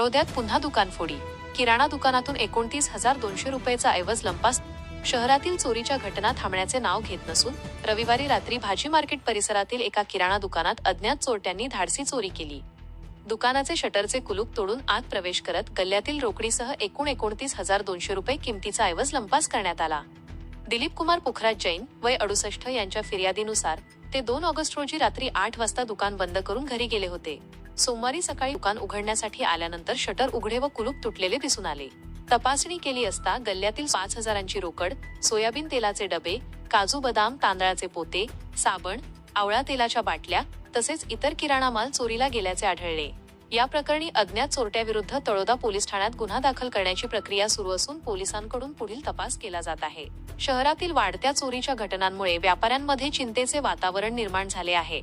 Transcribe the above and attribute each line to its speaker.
Speaker 1: तळोद्यात पुन्हा दुकानफोडी. किराणा दुकानातून 29,200 रुपयाचा ऐवज लंपास. शहरातील चोरीच्या घटना थांबण्याचे नाव घेत नसून रविवारी रात्री भाजी मार्केट परिसरातील एका किराणा दुकानात अज्ञात चोरट्यांनी धाडसी चोरी केली. दुकानाचे शटरचे कुलूप तोडून आत प्रवेश करत गल्ल्यातील रोकडीसह एकूण 29,200 रुपये किमतीचा ऐवज लंपास करण्यात आला. दिलीप कुमार पुखराज जैन, वय 68 यांच्या फिर्यादीनुसार ते 2 ऑगस्ट रोजी रात्री 8 वाजता दुकान बंद करून घरी गेले होते. सोमवारी सकाळी दुकान उघडण्यासाठी आल्यानंतर शटर उघडे व कुलूप तुटलेले दिसून आले. तपासणी केली असता गल्ल्यातील 5,000ची रोकड, सोयाबीन तेलाचे डबे, काजू बदाम तांदळाचे पोते, साबण, आवळा तेलाच्या बाटल्या तसेच इतर किराणा माल चोरीला गेल्याचे आढळले. या प्रकरणी अज्ञात चोरट्याविरुद्ध तळोदा पोलीस ठाण्यात गुन्हा दाखल करण्याची प्रक्रिया सुरू असून पोलिसांकडून पुढील तपास केला जात आहे. शहरातील वाढत्या चोरीच्या घटनांमुळे व्यापाऱ्यांमध्ये चिंतेचे वातावरण निर्माण झाले आहे.